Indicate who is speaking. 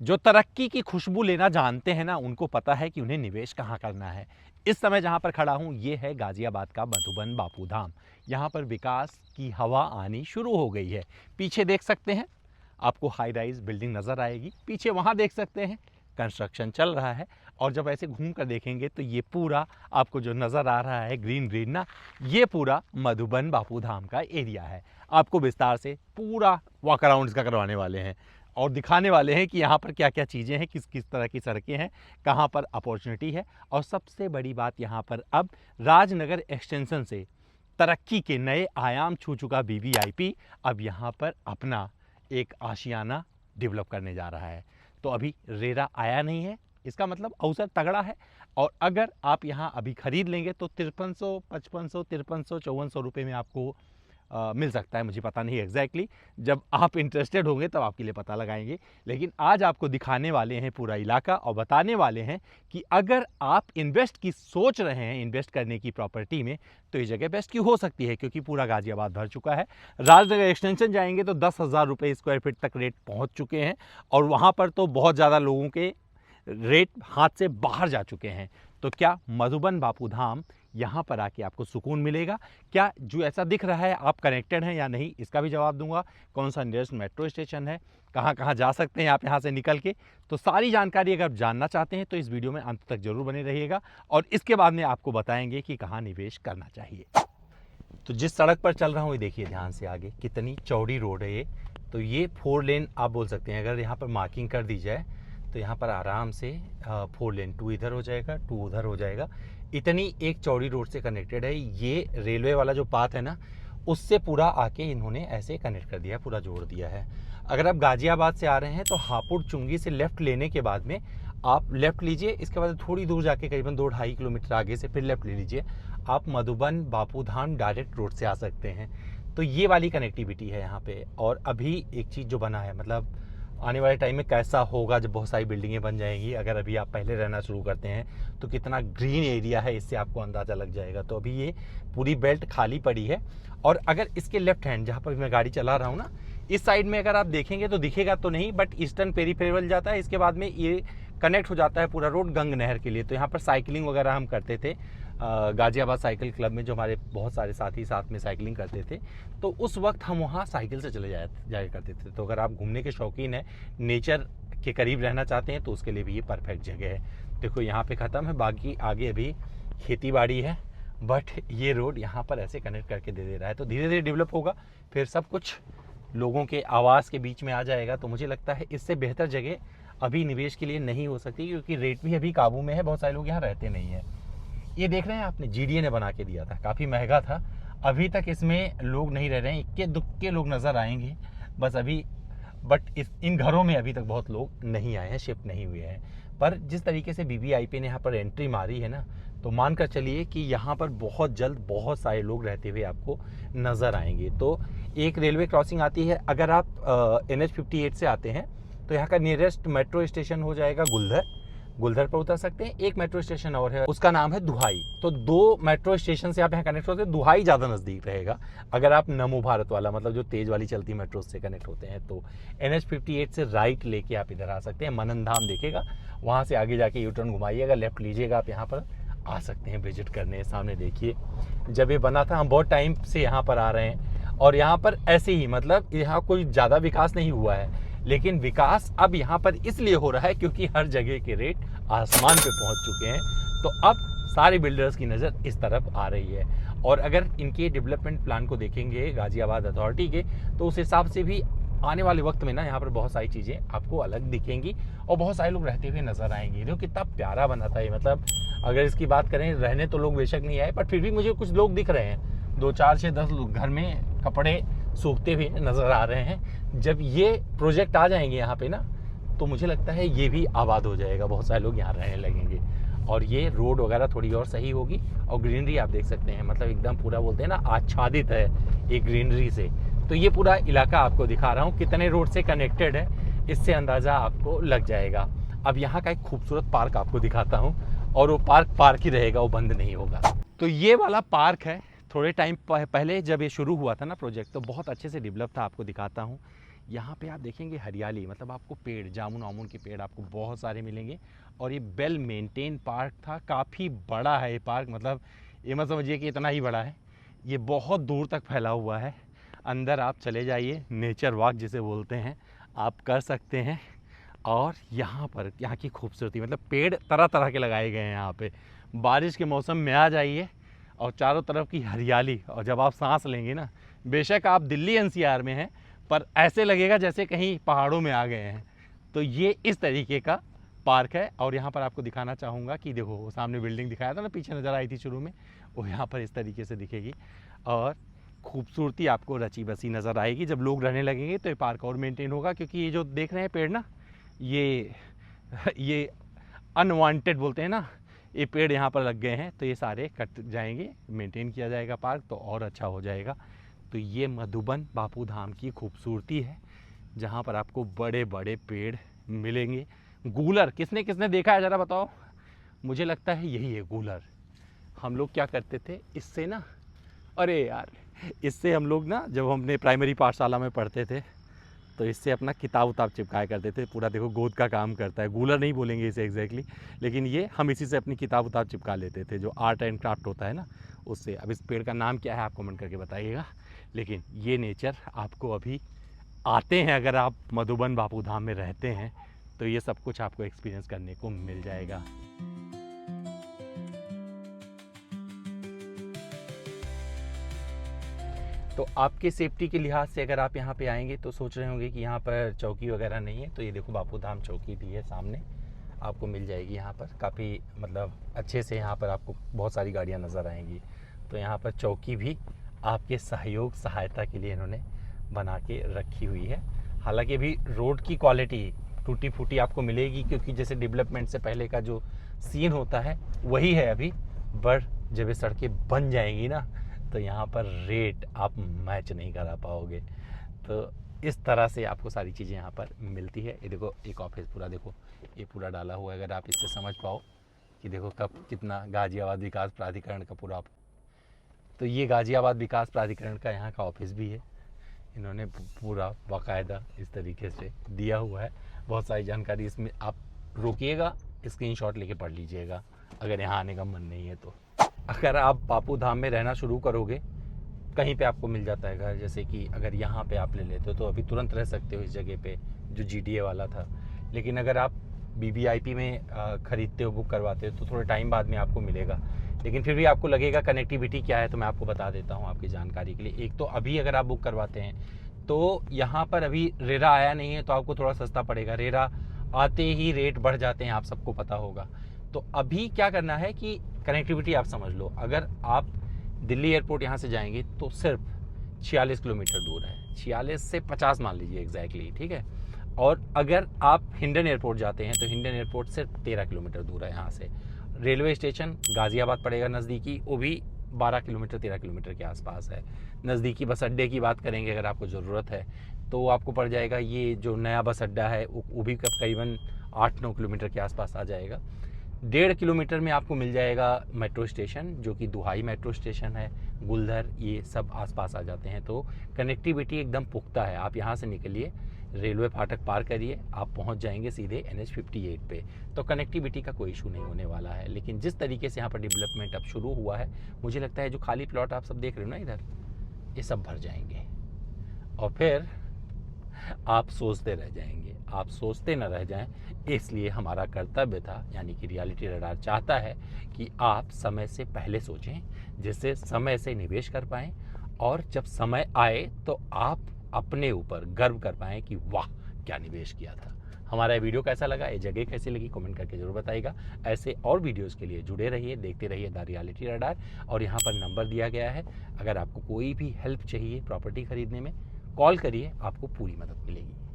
Speaker 1: जो तरक्की की खुशबू लेना जानते हैं ना, उनको पता है कि उन्हें निवेश कहाँ करना है। इस समय जहाँ पर खड़ा हूँ ये है गाजियाबाद का मधुबन बापू धाम। यहाँ पर विकास की हवा आनी शुरू हो गई है। पीछे देख सकते हैं आपको हाई राइज बिल्डिंग नज़र आएगी, पीछे वहाँ देख सकते हैं कंस्ट्रक्शन चल रहा है। और जब ऐसे घूम कर देखेंगे तो ये पूरा आपको जो नज़र आ रहा है ग्रीन ग्रीन ना, ये पूरा मधुबन बापू धाम का एरिया है। आपको विस्तार से पूरा वॉक अराउंड्स का करवाने वाले हैं और दिखाने वाले हैं कि यहाँ पर क्या क्या चीज़ें हैं, किस किस तरह की सड़कें हैं, कहाँ पर अपॉर्चुनिटी है। और सबसे बड़ी बात, यहाँ पर अब राजनगर एक्सटेंशन से तरक्की के नए आयाम छू चुका BBIP अब यहाँ पर अपना एक आशियाना डेवलप करने जा रहा है। तो अभी रेरा आया नहीं है, इसका मतलब अवसर तगड़ा है। और अगर आप यहाँ अभी ख़रीद लेंगे तो 5300, 5500, 5300, 5400 रुपये में आपको मिल सकता है। मुझे पता नहीं एग्जैक्टली, जब आप इंटरेस्टेड होंगे तब आपके लिए पता लगाएंगे। लेकिन आज आपको दिखाने वाले हैं पूरा इलाका और बताने वाले हैं कि अगर आप इन्वेस्ट की सोच रहे हैं, इन्वेस्ट करने की प्रॉपर्टी में, तो ये जगह बेस्ट क्यों हो सकती है, क्योंकि पूरा गाजियाबाद भर चुका है। राजनगर एक्सटेंशन जाएंगे तो 10,000 रुपये स्क्वायर फीट तक रेट पहुँच चुके हैं और वहाँ पर तो बहुत ज़्यादा लोगों के रेट हाथ से बाहर जा चुके हैं। तो क्या मधुबन बापू धाम यहाँ पर आके आपको सुकून मिलेगा? क्या जो ऐसा दिख रहा है आप कनेक्टेड हैं या नहीं, इसका भी जवाब दूंगा। कौन सा नियरेस्ट मेट्रो स्टेशन है, कहाँ कहाँ जा सकते हैं आप यहाँ से निकल के, तो सारी जानकारी अगर आप जानना चाहते हैं तो इस वीडियो में अंत तक जरूर बने रहिएगा। और इसके बाद में आपको बताएंगे कि कहाँ निवेश करना चाहिए। तो जिस सड़क पर चल रहा हूँ ये देखिए ध्यान से, आगे कितनी चौड़ी रोड है ये। तो ये 4 लेन आप बोल सकते हैं। अगर यहाँ पर मार्किंग कर दी जाए तो यहाँ पर आराम से 4 लेन, 2 इधर हो जाएगा, 2 उधर हो जाएगा। इतनी एक चौड़ी रोड से कनेक्टेड है। ये रेलवे वाला जो पाथ है ना, उससे पूरा आके इन्होंने ऐसे कनेक्ट कर दिया है, पूरा जोड़ दिया है। अगर आप गाजियाबाद से आ रहे हैं तो हापुड़ चुंगी से लेफ़्ट लेने के बाद में आप लेफ़्ट लीजिए, इसके बाद थोड़ी दूर जाके करीबन 2-2.5 किलोमीटर आगे से फिर लेफ़्ट ले लीजिए, आप मधुबन बापू धाम डायरेक्ट रोड से आ सकते हैं। तो ये वाली कनेक्टिविटी है यहाँ पे। और अभी एक चीज़ जो बना है, मतलब आने वाले टाइम में कैसा होगा जब बहुत सारी बिल्डिंगें बन जाएंगी। अगर अभी आप पहले रहना शुरू करते हैं तो कितना ग्रीन एरिया है, इससे आपको अंदाज़ा लग जाएगा। तो अभी ये पूरी बेल्ट खाली पड़ी है। और अगर इसके लेफ्ट हैंड, जहाँ पर मैं गाड़ी चला रहा हूँ ना, इस साइड में अगर आप देखेंगे तो दिखेगा तो नहीं, बट ईस्टर्न पेरीफेरल जाता है। इसके बाद में ये कनेक्ट हो जाता है पूरा रोड गंग नहर के लिए। तो यहाँ पर साइकिलिंग वगैरह हम करते थे गाजियाबाद साइकिल क्लब में, जो हमारे बहुत सारे साथी साथ में साइकिलिंग करते थे, तो उस वक्त हम वहाँ साइकिल से चले जाया करते थे। तो अगर आप घूमने के शौकीन हैं, नेचर के करीब रहना चाहते हैं, तो उसके लिए भी ये परफेक्ट जगह है। देखो यहाँ पे ख़त्म है, बाकी आगे अभी खेती बाड़ी है, बट ये रोड यहाँ पर ऐसे कनेक्ट करके दे रहा है। तो धीरे धीरे डेवलप होगा, फिर सब कुछ लोगों के आवास के बीच में आ जाएगा। तो मुझे लगता है इससे बेहतर जगह अभी निवेश के लिए नहीं हो सकती, क्योंकि रेट भी अभी काबू में है, बहुत सारे लोग यहाँ रहते नहीं हैं। ये देख रहे हैं आपने, GDA ने बना के दिया था, काफ़ी महंगा था। अभी तक इसमें लोग नहीं रह रहे हैं, इक्के दुक्के लोग नज़र आएंगे बस अभी, बट इन घरों में अभी तक बहुत लोग नहीं आए हैं, शिफ्ट नहीं हुए हैं। पर जिस तरीके से BBIP ने यहाँ पर एंट्री मारी है ना, तो मान कर चलिए कि यहाँ पर बहुत जल्द बहुत सारे लोग रहते हुए आपको नज़र आएंगे। तो एक रेलवे क्रॉसिंग आती है, अगर आप NH 58 से आते हैं तो यहाँ का नियरेस्ट मेट्रो स्टेशन हो जाएगा गुलधर पर उतर सकते हैं। एक मेट्रो स्टेशन और है, उसका नाम है दुहाई। तो 2 मेट्रो स्टेशन से आप यहाँ कनेक्ट होते हैं, दुहाई ज़्यादा नज़दीक रहेगा अगर आप नमो भारत वाला, मतलब जो तेज़ वाली चलती मेट्रो से कनेक्ट होते हैं। तो NH 58 से राइट लेके आप इधर आ सकते हैं, मनन धाम देखेगा, वहाँ से आगे जाके यू टर्न घुमाइएगा, लेफ्ट लीजिएगा, आप यहाँ पर आ सकते हैं विजिट करने। सामने देखिए, जब ये बना था हम बहुत टाइम से यहाँ पर आ रहे हैं, और यहाँ पर ऐसे ही, मतलब यहाँ कोई ज़्यादा विकास नहीं हुआ है, लेकिन विकास अब यहाँ पर इसलिए हो रहा है क्योंकि हर जगह के रेट आसमान पे पहुँच चुके हैं। तो अब सारे बिल्डर्स की नज़र इस तरफ आ रही है। और अगर इनके डेवलपमेंट प्लान को देखेंगे गाजियाबाद अथॉरिटी के, तो उस हिसाब से भी आने वाले वक्त में ना यहाँ पर बहुत सारी चीज़ें आपको अलग दिखेंगी और बहुत सारे लोग रहते हुए नज़र आएंगे। देखो कितना प्यारा बना था ये, मतलब अगर इसकी बात करें, रहने तो लोग बेशक नहीं आए, पर फिर भी मुझे कुछ लोग दिख रहे हैं, 2, 4, 6, 10 लोग घर में कपड़े सूखते हुए नज़र आ रहे हैं। जब ये प्रोजेक्ट आ जाएंगे यहाँ पे ना, तो मुझे लगता है ये भी आबाद हो जाएगा, बहुत सारे लोग यहाँ रहने लगेंगे, और ये रोड वगैरह थोड़ी और सही होगी। और ग्रीनरी आप देख सकते हैं, मतलब एकदम पूरा बोलते हैं ना आच्छादित है ये ग्रीनरी से। तो ये पूरा इलाका आपको दिखा रहा हूँ कितने रोड से कनेक्टेड है, इससे अंदाज़ा आपको लग जाएगा। अब यहाँ का एक खूबसूरत पार्क आपको दिखाता हूँ, और वो पार्क ही रहेगा, वो बंद नहीं होगा। तो ये वाला पार्क है, थोड़े टाइम पहले जब ये शुरू हुआ था ना प्रोजेक्ट, तो बहुत अच्छे से डेवलप था। आपको दिखाता हूँ, यहाँ पे आप देखेंगे हरियाली, मतलब आपको पेड़, जामुन आमुन के पेड़ आपको बहुत सारे मिलेंगे। और ये वेल मेंटेन पार्क था, काफ़ी बड़ा है ये पार्क, मतलब ये मत समझिए कि इतना ही बड़ा है, ये बहुत दूर तक फैला हुआ है। अंदर आप चले जाइए, नेचर वॉक जिसे बोलते हैं आप कर सकते हैं। और यहाँ पर यहाँ की खूबसूरती, मतलब पेड़ तरह तरह के लगाए गए हैं यहाँ पे। बारिश के मौसम में आ जाइए और चारों तरफ की हरियाली, और जब आप सांस लेंगे ना, बेशक आप दिल्ली एनसीआर में हैं पर ऐसे लगेगा जैसे कहीं पहाड़ों में आ गए हैं। तो ये इस तरीके का पार्क है। और यहाँ पर आपको दिखाना चाहूँगा कि देखो वो सामने बिल्डिंग दिखाया था ना, पीछे नज़र आई थी शुरू में, वो यहाँ पर इस तरीके से दिखेगी। और खूबसूरती आपको रची बसी नज़र आएगी। जब लोग रहने लगेंगे तो ये पार्क और मेंटेन होगा, क्योंकि ये जो देख रहे हैं पेड़ ना, ये अनवांटेड बोलते हैं ना, ये पेड़ यहाँ पर लग गए हैं, तो ये सारे कट जाएंगे, मेंटेन किया जाएगा पार्क, तो और अच्छा हो जाएगा। तो ये मधुबन बापू धाम की खूबसूरती है, जहाँ पर आपको बड़े बड़े पेड़ मिलेंगे। गूलर किसने किसने देखा है ज़रा बताओ। मुझे लगता है यही है गूलर। हम लोग क्या करते थे इससे ना, अरे यार, इससे हम लोग ना जब हमने प्राइमरी पाठशाला में पढ़ते थे तो इससे अपना किताब उताब चिपकाया करते थे। पूरा देखो गोद का काम करता है, गूलर नहीं बोलेंगे इसे एग्जैक्टली, लेकिन ये हम इसी से अपनी किताब उताब चिपका लेते थे, जो आर्ट एंड क्राफ्ट होता है ना उससे। अब इस पेड़ का नाम क्या है आप कमेंट करके बताइएगा। लेकिन ये नेचर आपको अभी आते हैं, अगर आप मधुबन बापू धाम में रहते हैं तो ये सब कुछ आपको एक्सपीरियंस करने को मिल जाएगा। तो आपके सेफ्टी के लिहाज से अगर आप यहाँ पे आएंगे तो सोच रहे होंगे कि यहाँ पर चौकी वगैरह नहीं है, तो ये देखो बापू धाम चौकी भी है सामने, आपको मिल जाएगी यहाँ पर। काफ़ी मतलब अच्छे से यहाँ पर आपको बहुत सारी गाड़ियाँ नज़र आएंगी। तो यहाँ पर चौकी भी आपके सहयोग सहायता के लिए इन्होंने बना के रखी हुई है। हालांकि अभी रोड की क्वालिटी टूटी फूटी आपको मिलेगी, क्योंकि जैसे डेवलपमेंट से पहले का जो सीन होता है वही है अभी। बट जब ये सड़कें बन जाएंगी ना, तो यहाँ पर रेट आप मैच नहीं करा पाओगे। तो इस तरह से आपको सारी चीज़ें यहाँ पर मिलती है। ये देखो एक ऑफिस पूरा देखो, ये पूरा डाला हुआ है, अगर आप इससे समझ पाओ कि देखो कब कितना गाज़ियाबाद विकास प्राधिकरण का पूरा। तो ये गाज़ियाबाद विकास प्राधिकरण का यहाँ का ऑफिस भी है, इन्होंने पूरा बाकायदा इस तरीके से दिया हुआ है। बहुत सारी जानकारी इसमें, आप रोकिएगा स्क्रीनशॉट लेके पढ़ लीजिएगा अगर यहाँ आने का मन नहीं है तो। अगर आप बापू धाम में रहना शुरू करोगे, कहीं पे आपको मिल जाता है घर, जैसे कि अगर यहाँ पे आप ले लेते हो तो अभी तुरंत रह सकते हो इस जगह पे जो GTA वाला था। लेकिन अगर आप BBIP में ख़रीदते हो, बुक करवाते हो, तो थोड़े टाइम बाद में आपको मिलेगा। लेकिन फिर भी आपको लगेगा कनेक्टिविटी क्या है, तो मैं आपको बता देता हूँ आपकी जानकारी के लिए। एक तो अभी अगर आप बुक करवाते हैं तो यहाँ पर अभी रेरा आया नहीं है, तो आपको थोड़ा सस्ता पड़ेगा। रेरा आते ही रेट बढ़ जाते हैं, आप सबको पता होगा। तो अभी क्या करना है कि कनेक्टिविटी आप समझ लो, अगर आप दिल्ली एयरपोर्ट यहाँ से जाएंगे तो सिर्फ 46 किलोमीटर दूर है, 46 से 50 मान लीजिए एग्जैक्टली, ठीक है। और अगर आप हिंडन एयरपोर्ट जाते हैं तो हिंडन एयरपोर्ट सिर्फ 13 किलोमीटर दूर है यहाँ से। रेलवे स्टेशन गाज़ियाबाद पड़ेगा नज़दीकी, वो भी 12 किलोमीटर 13 किलोमीटर के आसपास है। नज़दीकी बस अड्डे की बात करेंगे अगर आपको ज़रूरत है तो आपको पड़ जाएगा, ये जो नया बस अड्डा है वो भी करीबन 8-9 किलोमीटर के आसपास आ जाएगा। 1.5 किलोमीटर में आपको मिल जाएगा मेट्रो स्टेशन, जो कि दुहाई मेट्रो स्टेशन है, गुलधर, ये सब आसपास आ जाते हैं। तो कनेक्टिविटी एकदम पुख्ता है। आप यहाँ से निकलिए, रेलवे फाटक पार करिए, आप पहुँच जाएंगे सीधे NH 58 पे। तो कनेक्टिविटी का कोई इशू नहीं होने वाला है। लेकिन जिस तरीके से यहाँ पर डेवलपमेंट अब शुरू हुआ है, मुझे लगता है जो खाली प्लॉट आप सब देख रहे हो ना इधर, ये सब भर जाएंगे और फिर आप सोचते रह जाएंगे। आप सोचते न रह जाएं, इसलिए हमारा कर्तव्य था, यानी कि रियलिटी रडार चाहता है कि आप समय से पहले सोचें, जिससे समय से निवेश कर पाएं, और जब समय आए तो आप अपने ऊपर गर्व कर पाएं कि वाह क्या निवेश किया था। हमारा ये वीडियो कैसा लगा, ये जगह कैसी लगी, कमेंट करके जरूर बताइएगा। ऐसे और वीडियोस के लिए जुड़े रहिए, देखते रहिए द रियलिटी रडार। और यहाँ पर नंबर दिया गया है, अगर आपको कोई भी हेल्प चाहिए प्रॉपर्टी खरीदने में, कॉल करिए, आपको पूरी मदद मिलेगी।